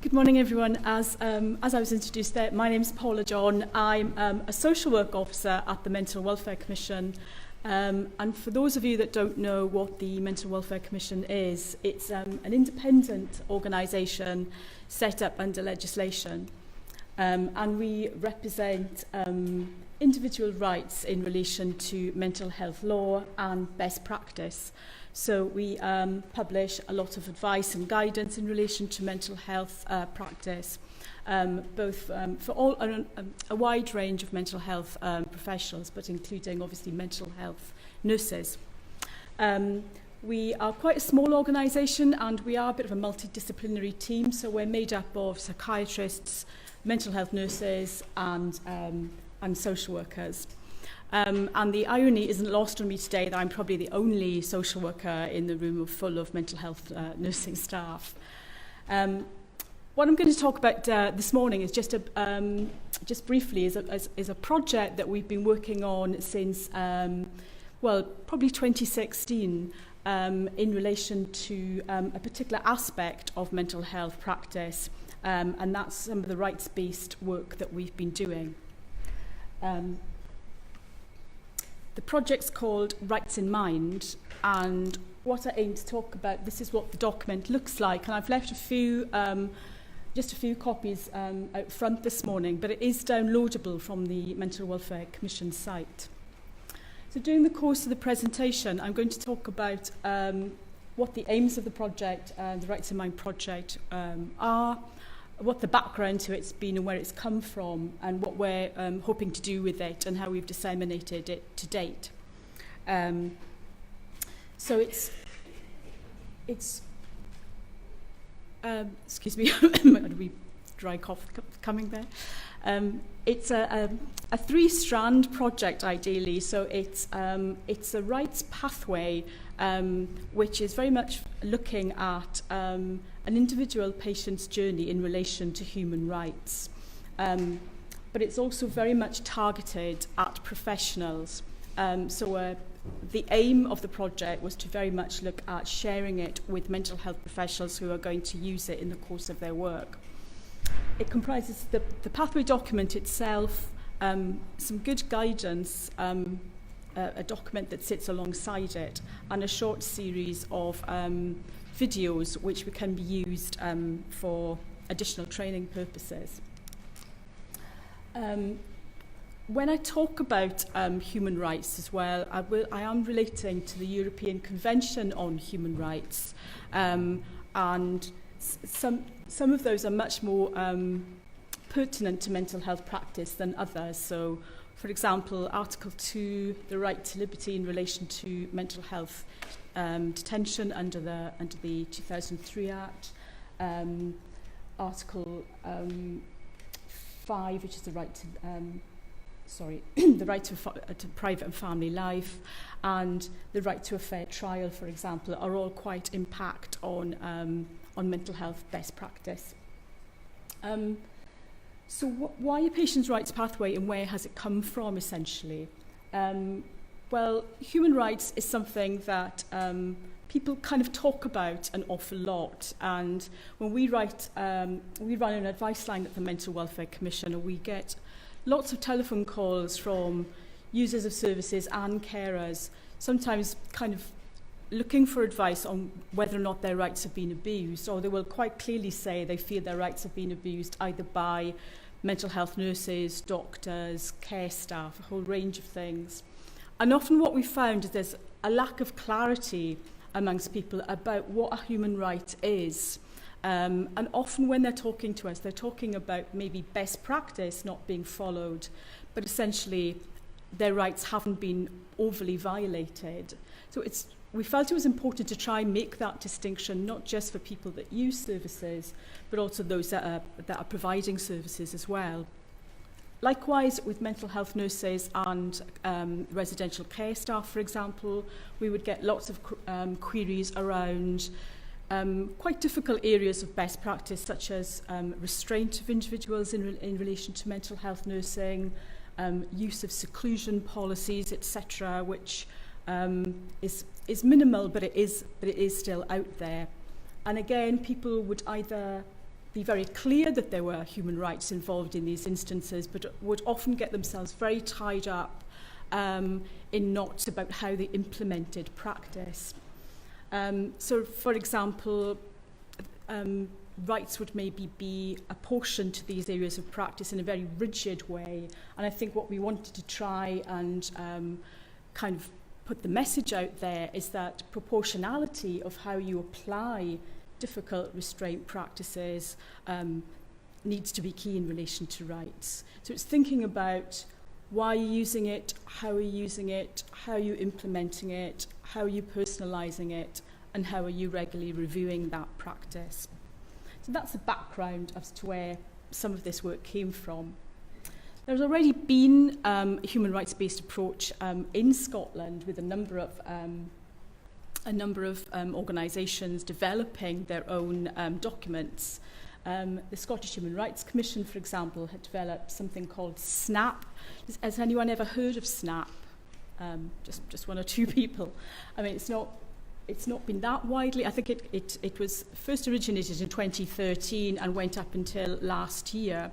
Good morning, everyone. As I was introduced there, my name's Paula Johns. I'm a social work officer at the Mental Welfare Commission. And for those of you that don't know what the Mental Welfare Commission is, it's an independent organisation set up under legislation. And we represent individual rights in relation to mental health law and best practice. So we publish a lot of advice and guidance in relation to mental health practice, both for all a wide range of mental health professionals, but including obviously mental health nurses. We are quite a small organisation, and we are a bit of a multidisciplinary team. So we're made up of psychiatrists, mental health nurses, and social workers. And the irony isn't lost on me today that I'm probably the only social worker in the room full of mental health nursing staff. What I'm going to talk about this morning is just briefly is a project that we've been working on since, probably 2016, in relation to a particular aspect of mental health practice, and that's some of the rights-based work that we've been doing. The project's called Rights in Mind, and what I aim to talk about, this is what the document looks like, and I've left just a few copies out front this morning, but it is downloadable from the Mental Welfare Commission site. So during the course of the presentation, I'm going to talk about what the aims of the project, the Rights in Mind project, are, what the background to it's been and where it's come from, and what we're hoping to do with it and how we've disseminated it to date. So it's excuse me, a wee dry cough coming there. It's a three-strand project, ideally. So it's a rights pathway, which is very much looking at an individual patient's journey in relation to human rights. But it's also very much targeted at professionals. So the aim of the project was to very much look at sharing it with mental health professionals who are going to use it in the course of their work. It comprises the pathway document itself, some good guidance, a document that sits alongside it, and a short series of videos which can be used for additional training purposes. When I talk about human rights as well, I am relating to the European Convention on Human Rights, and some of those are much more pertinent to mental health practice than others. So, for example, Article 2, the right to liberty in relation to mental health detention under the 2003 Act. Article 5, which is the right to the right to private and family life, and the right to a fair trial, for example, are all quite impact on mental health best practice. So why a patient's rights pathway, and where has it come from, essentially? Well, human rights is something that people kind of talk about an awful lot, and when we run an advice line at the Mental Welfare Commission, and we get lots of telephone calls from users of services and carers, sometimes kind of looking for advice on whether or not their rights have been abused, or they will quite clearly say they feel their rights have been abused either by mental health nurses, doctors, care staff, a whole range of things. And often what we found is there's a lack of clarity amongst people about what a human right is. And often when they're talking to us, they're talking about maybe best practice not being followed, but essentially their rights haven't been overly violated. So we felt it was important to try and make that distinction, not just for people that use services, but also those that are providing services as well. Likewise, with mental health nurses and residential care staff, for example, we would get lots of queries around quite difficult areas of best practice, such as restraint of individuals in relation to mental health nursing, use of seclusion policies, etc., which is minimal, but it is still out there. And again, people would either be very clear that there were human rights involved in these instances, but would often get themselves very tied up in knots about how they implemented practice. So, for example, rights would maybe be apportioned to these areas of practice in a very rigid way. And I think what we wanted to try and kind of put the message out there is that proportionality of how you apply difficult restraint practices needs to be key in relation to rights. So it's thinking about why you're using it, how you're using it, how you're implementing it, how you're personalising it, and how are you regularly reviewing that practice. So that's the background as to where some of this work came from. There's already been a human rights-based approach in Scotland with a number of organisations developing their own documents. The Scottish Human Rights Commission, for example, had developed something called SNAP. Has anyone ever heard of SNAP? Just one or two people. I mean, it's not been that widely. I think it was first originated in 2013 and went up until last year.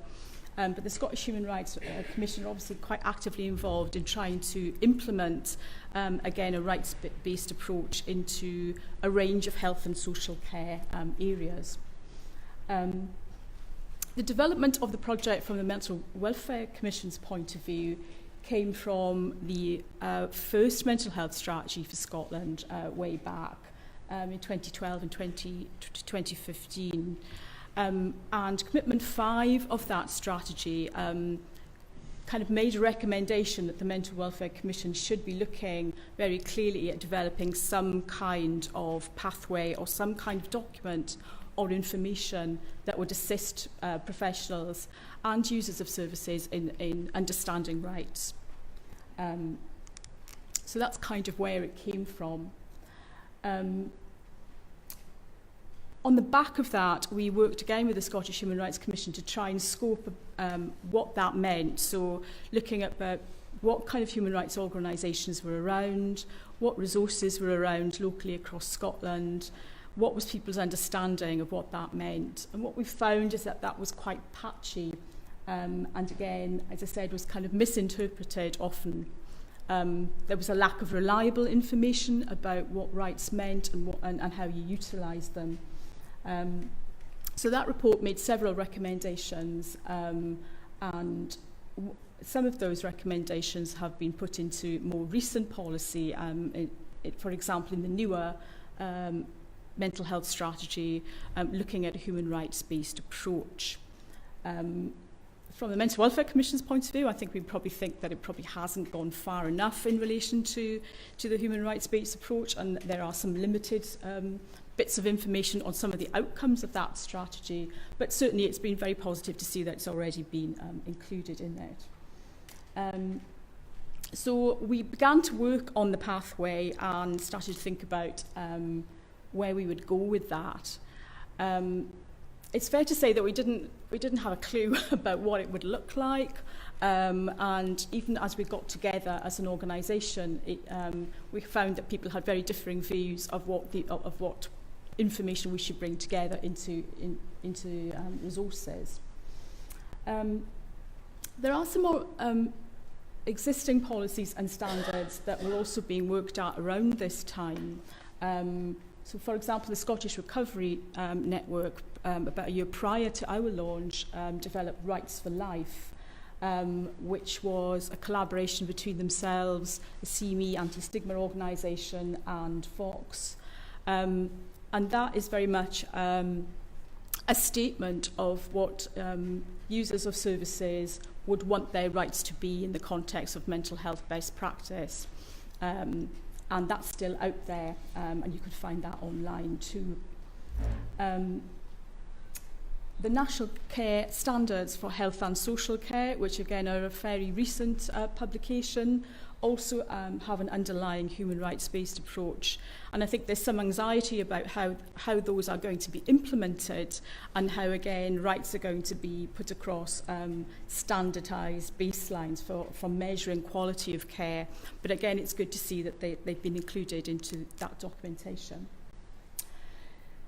But the Scottish Human Rights Commission are obviously quite actively involved in trying to implement, again, a rights-based approach into a range of health and social care areas. The development of the project from the Mental Welfare Commission's point of view came from the first mental health strategy for Scotland way back in 2012 and 2015. And Commitment 5 of that strategy kind of made a recommendation that the Mental Welfare Commission should be looking very clearly at developing some kind of pathway or some kind of document or information that would assist professionals and users of services in understanding rights. So that's kind of where it came from. On the back of that, we worked again with the Scottish Human Rights Commission to try and scope what that meant. So looking at what kind of human rights organisations were around, what resources were around locally across Scotland, what was people's understanding of what that meant. And what we found is that that was quite patchy. And again, as I said, was kind of misinterpreted often. There was a lack of reliable information about what rights meant and how you utilised them. So that report made several recommendations, and some of those recommendations have been put into more recent policy. For example, in the newer mental health strategy, looking at a human rights-based approach. From the Mental Welfare Commission's point of view, I think we probably think that it probably hasn't gone far enough in relation to the human rights-based approach, and there are some limited bits of information on some of the outcomes of that strategy, but certainly it's been very positive to see that it's already been included in it. So we began to work on the pathway and started to think about where we would go with that. It's fair to say that we didn't have a clue about what it would look like, and even as we got together as an organisation, we found that people had very differing views of what information we should bring together into resources. There are some more existing policies and standards that were also being worked out around this time. So, for example, the Scottish Recovery Network, about a year prior to our launch, developed Rights for Life, which was a collaboration between themselves, the CME Anti-Stigma Organisation, and Vox. And that is very much a statement of what users of services would want their rights to be in the context of mental health best practice. And that's still out there, and you can find that online too. The National Care Standards for Health and Social Care, which again are a fairly recent publication, also have an underlying human rights-based approach. And I think there's some anxiety about how those are going to be implemented and how, again, rights are going to be put across standardised baselines for measuring quality of care. But again, it's good to see that they've been included into that documentation.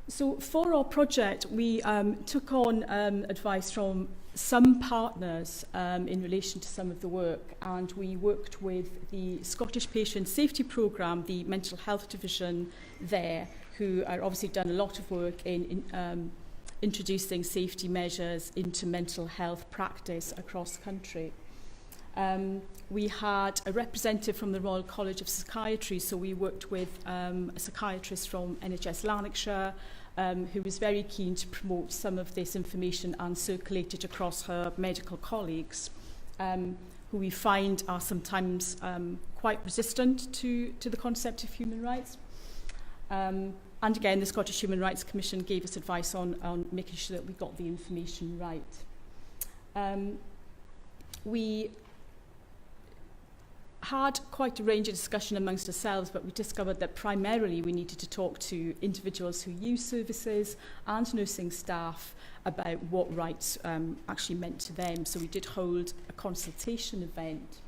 So for our project, we took on advice from some partners in relation to some of the work, and we worked with the Scottish Patient Safety Programme, the mental health division there, who are obviously done a lot of work in introducing safety measures into mental health practice across the country. We had a representative from the Royal College of Psychiatry, so we worked with a psychiatrist from NHS Lanarkshire, who was very keen to promote some of this information and circulate it across her medical colleagues, who we find are sometimes quite resistant to the concept of human rights. And again, the Scottish Human Rights Commission gave us advice on making sure that we got the information right. We had quite a range of discussion amongst ourselves, but we discovered that primarily we needed to talk to individuals who use services and nursing staff about what rights actually meant to them. So we did hold a consultation event,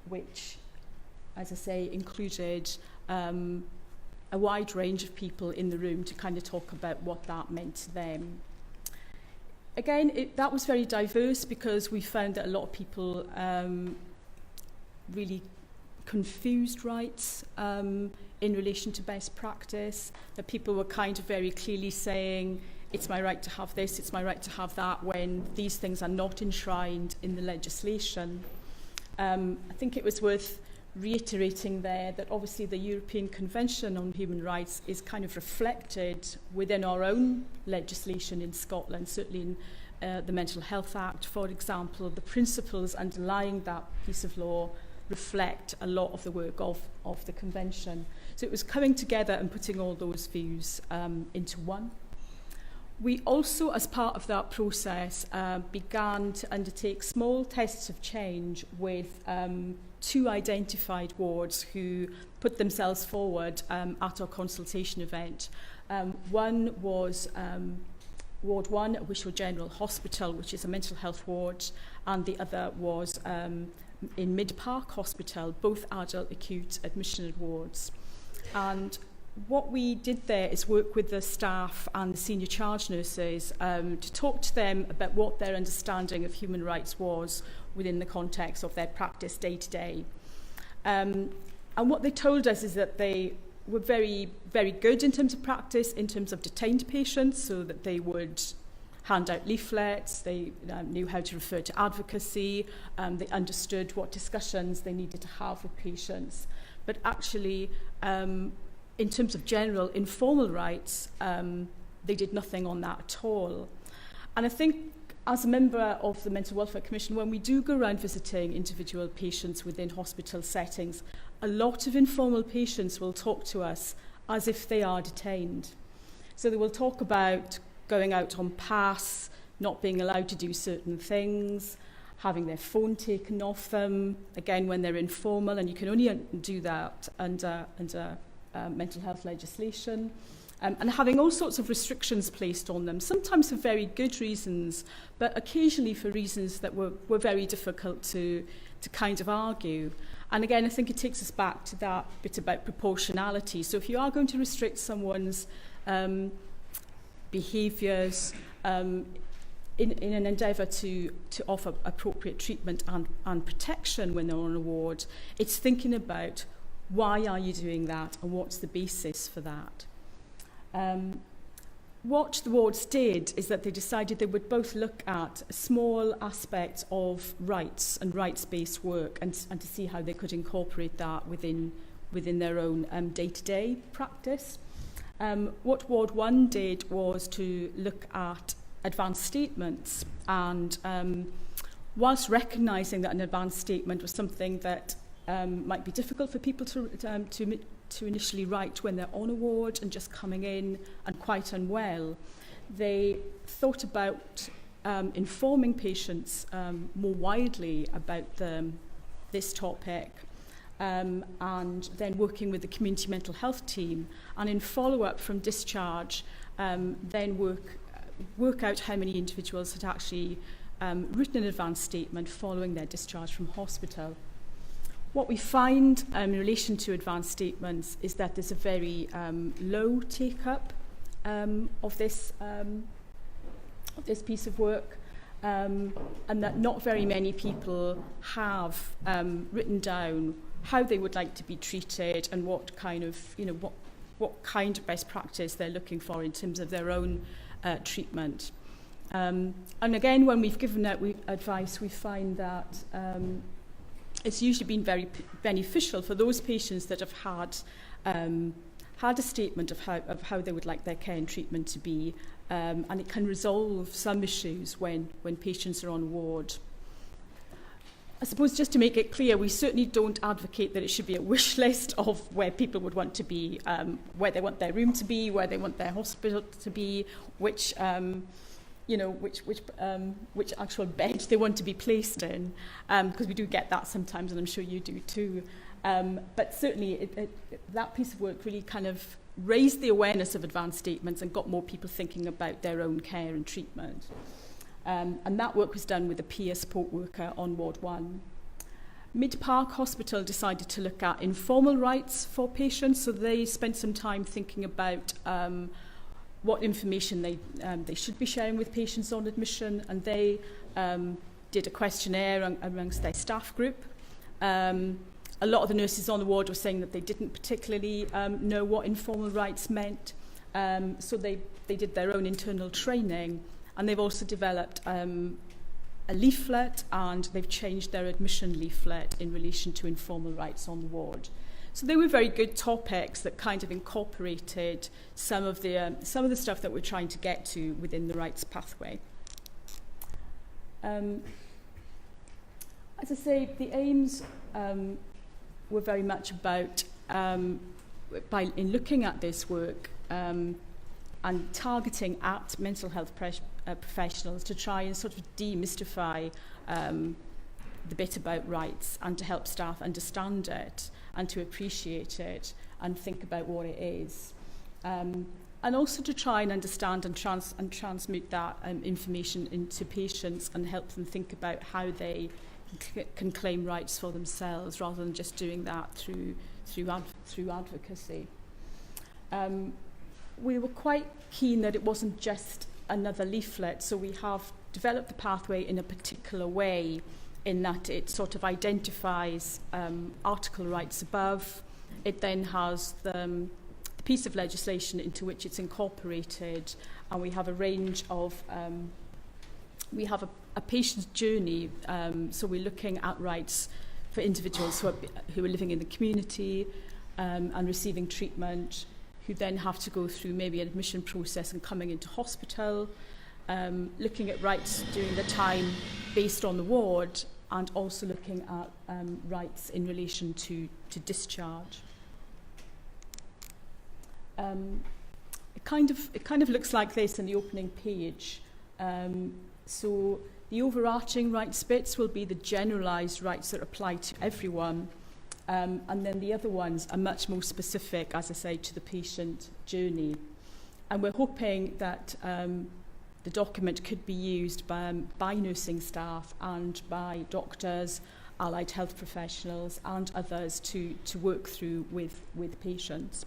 which, as I say, included a wide range of people in the room to kind of talk about what that meant to them. Again, that was very diverse because we found that a lot of people really confused rights in relation to best practice, that people were kind of very clearly saying, it's my right to have this, it's my right to have that, when these things are not enshrined in the legislation. I think it was worth reiterating there that obviously the European Convention on Human Rights is kind of reflected within our own legislation in Scotland, certainly in the Mental Health Act, for example. The principles underlying that piece of law reflect a lot of the work of the Convention. So it was coming together and putting all those views into one. We also, as part of that process, began to undertake small tests of change with 2 identified wards who put themselves forward at our consultation event. One was Ward 1 at Wishaw General Hospital, which is a mental health ward, and the other was in Mid Park Hospital, both adult acute admission wards. And what we did there is work with the staff and the senior charge nurses to talk to them about what their understanding of human rights was within the context of their practice day to day. And what they told us is that they were very, very good in terms of practice, in terms of detained patients, so that they would hand out leaflets, they knew how to refer to advocacy, they understood what discussions they needed to have with patients. But actually, in terms of general informal rights, they did nothing on that at all. And I think as a member of the Mental Welfare Commission, when we do go around visiting individual patients within hospital settings, a lot of informal patients will talk to us as if they are detained. So they will talk about going out on pass, not being allowed to do certain things, having their phone taken off them, again, when they're informal, and you can only do that under mental health legislation, and having all sorts of restrictions placed on them, sometimes for very good reasons, but occasionally for reasons that were very difficult to kind of argue. And again, I think it takes us back to that bit about proportionality. So if you are going to restrict someone's behaviours in an endeavour to offer appropriate treatment and protection when they're on a ward, it's thinking about why are you doing that and what's the basis for that. What the wards did is that they decided they would both look at a small aspect of rights and rights-based work and to see how they could incorporate that within their own day-to-day practice. What Ward 1 did was to look at advance statements, and whilst recognising that an advance statement was something that might be difficult for people to initially write when they're on a ward and just coming in and quite unwell, they thought about informing patients more widely about this topic, and then working with the community mental health team, and in follow-up from discharge, then work out how many individuals had actually written an advance statement following their discharge from hospital. What we find in relation to advanced statements is that there's a very low take-up of this piece of work, and that not very many people have written down how they would like to be treated and what kind of, what kind of best practice they're looking for in terms of their own treatment. And again, when we've given out advice, we find that it's usually been very beneficial for those patients that have had a statement of how they would like their care and treatment to be, and it can resolve some issues when patients are on ward. I suppose just to make it clear, we certainly don't advocate that it should be a wish list of where people would want to be, where they want their room to be, where they want their hospital to be, which actual bed they want to be placed in, because we do get that sometimes, and I'm sure you do too. But certainly that piece of work really kind of raised the awareness of advanced statements and got more people thinking about their own care and treatment. And that work was done with a peer support worker on Ward 1. Mid Park Hospital decided to look at informal rights for patients, so they spent some time thinking about what information they should be sharing with patients on admission, and they did a questionnaire amongst their staff group. A lot of the nurses on the ward were saying that they didn't particularly know what informal rights meant, so they did their own internal training, and they've also developed a leaflet, and they've changed their admission leaflet in relation to informal rights on the ward. So they were very good topics that kind of incorporated some of the stuff that we're trying to get to within the rights pathway. As I say, the aims were very much about, in looking at this work and targeting at mental health professionals to try and sort of demystify the bit about rights and to help staff understand it and to appreciate it and think about what it is. And also to try and understand and transmute that information into patients and help them think about how they can claim rights for themselves rather than just doing that through advocacy. We were quite keen that it wasn't just another leaflet, so we have developed the pathway in a particular way in that it sort of identifies article rights above. It then has the piece of legislation into which it's incorporated, and we have a range of we have a patient's journey, so we're looking at rights for individuals who are living in the community and receiving treatment, who then have to go through maybe an admission process and coming into hospital, looking at rights during the time based on the ward, and also looking at rights in relation to discharge. It kind of looks like this in the opening page. So the overarching rights bits will be the generalised rights that apply to everyone, and then the other ones are much more specific, as I say, to the patient journey. And we're hoping that the document could be used by nursing staff and by doctors, allied health professionals and others to work through with patients.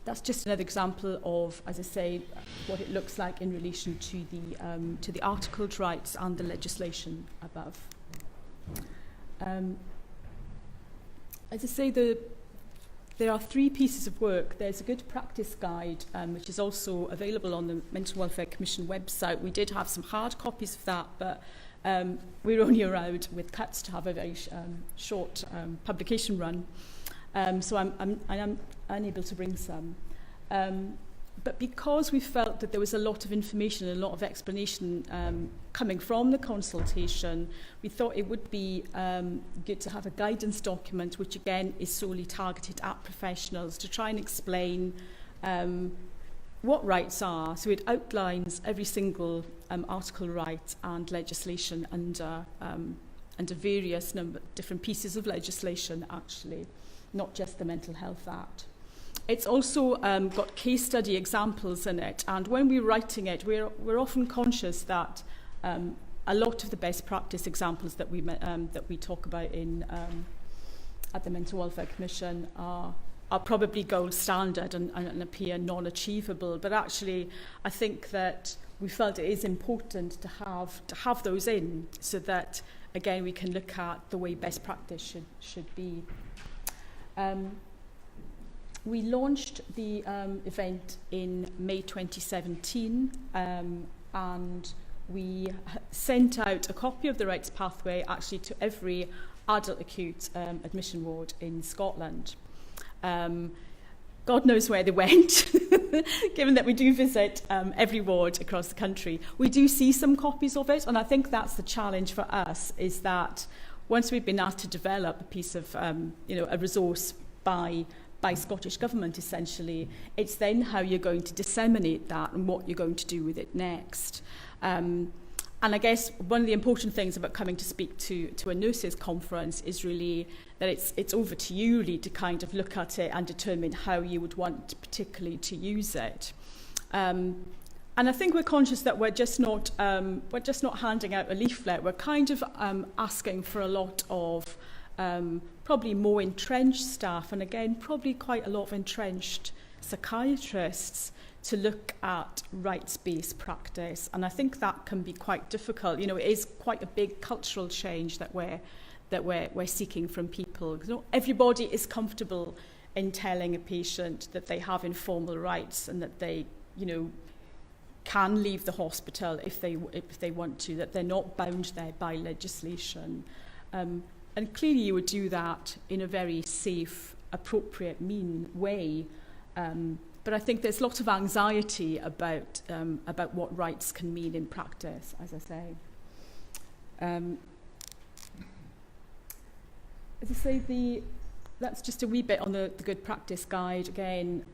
That's just another example of, as I say, what it looks like in relation to the articled rights and the legislation above. As I say, there are 3 pieces of work. There's a good practice guide, which is also available on the Mental Welfare Commission website. We did have some hard copies of that, but we're only allowed with cuts to have a very short publication run. So I'm unable to bring some. But because we felt that there was a lot of information and a lot of explanation coming from the consultation, we thought it would be good to have a guidance document which again is solely targeted at professionals to try and explain what rights are. So it outlines every single article right and legislation under various different pieces of legislation, actually, not just the Mental Health Act. It's also got case study examples in it, and when we're writing it, we're often conscious that a a lot of the best practice examples that we talk about in at the Mental Welfare Commission are probably gold standard and appear non-achievable. But actually, I think that we felt it is important to have those in, so that again we can look at the way best practice should be. We launched the event in May 2017, and we sent out a copy of the Rights Pathway actually to every adult acute admission ward in Scotland. God knows where they went, given that we do visit every ward across the country. We do see some copies of it, and I think that's the challenge for us, is that once we've been asked to develop a piece of, a resource by Scottish Government, essentially, it's then how you're going to disseminate that and what you're going to do with it next. And I guess one of the important things about coming to speak to a nurses conference is really that it's over to you really to kind of look at it and determine how you would want particularly to use it. And I think we're conscious that we're just not handing out a leaflet. We're kind of asking for a lot of probably more entrenched staff, and again probably quite a lot of entrenched psychiatrists, to look at rights-based practice. And I think that can be quite difficult. It is quite a big cultural change that we're seeking from people. Not everybody is comfortable in telling a patient that they have informal rights and that they, can leave the hospital if they want to, that they're not bound there by legislation. And clearly you would do that in a very safe, appropriate, mean way. But I think there's lots of anxiety about what rights can mean in practice, as I say. That's just a wee bit on the good practice guide again.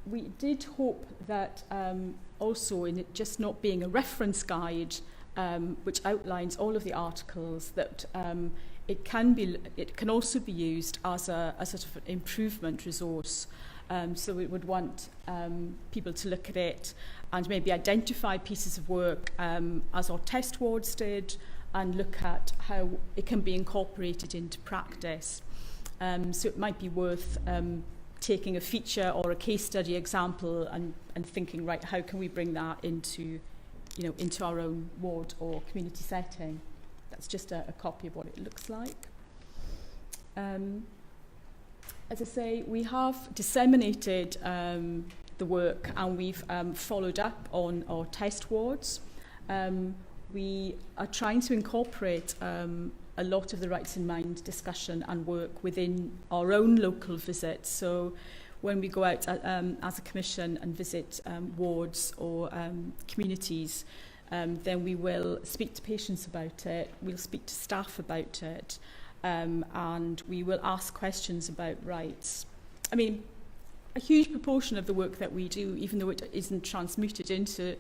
We did hope that also in it just not being a reference guide, which outlines all of the articles, that it can also be used as a sort of improvement resource. So we would want people to look at it and maybe identify pieces of work as our test wards did, and look at how it can be incorporated into practice. So it might be worth taking a feature or a case study example and thinking, right, how can we bring that into our own ward or community setting? That's just a copy of what it looks like. As I say, we have disseminated the work, and we've followed up on our test wards. We are trying to incorporate a lot of the Rights in Mind discussion and work within our own local visits. So when we go out as a commission and visit wards or communities, then we will speak to patients about it, we'll speak to staff about it, and we will ask questions about rights. I mean, a huge proportion of the work that we do, even though it isn't transmuted into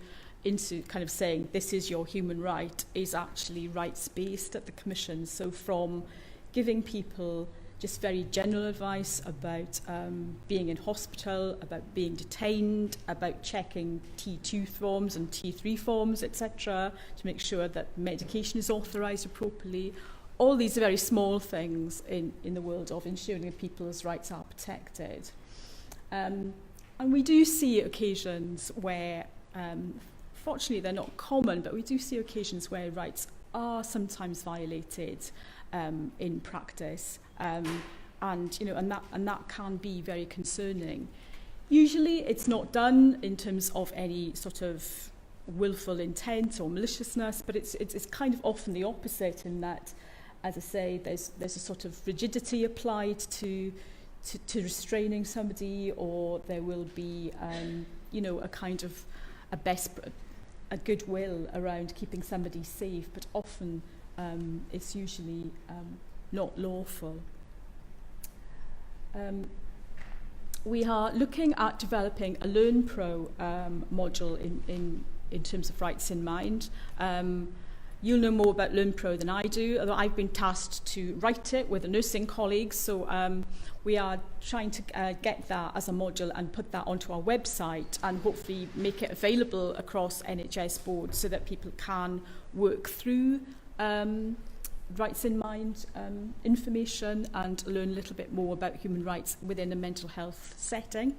kind of saying this is your human right, is actually rights-based at the Commission. So from giving people just very general advice about being in hospital, about being detained, about checking T2 forms and T3 forms, etc., to make sure that medication is authorised appropriately. All these are very small things in the world of ensuring that people's rights are protected. And we do see occasions where, fortunately they're not common, but we do see occasions where rights are sometimes violated in practice. And that can be very concerning. Usually it's not done in terms of any sort of willful intent or maliciousness, but it's kind of often the opposite, in that, as I say, there's a sort of rigidity applied to restraining somebody, or there will be a kind of a goodwill around keeping somebody safe, but often it's usually not lawful. We are looking at developing a Learn Pro module in terms of Rights in Mind. You'll know more about LearnPro than I do, although I've been tasked to write it with the nursing colleagues. So we are trying to get that as a module and put that onto our website and hopefully make it available across NHS boards so that people can work through rights in mind information and learn a little bit more about human rights within a mental health setting.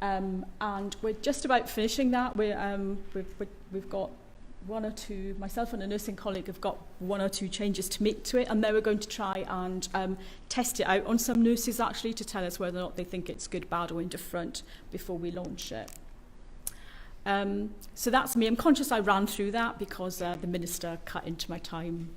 And we're just about finishing that. We've got one or two, myself and a nursing colleague have got one or two changes to make to it, and then we're going to try and test it out on some nurses actually to tell us whether or not they think it's good, bad or indifferent before we launch it. So that's me. I'm conscious I ran through that because the minister cut into my time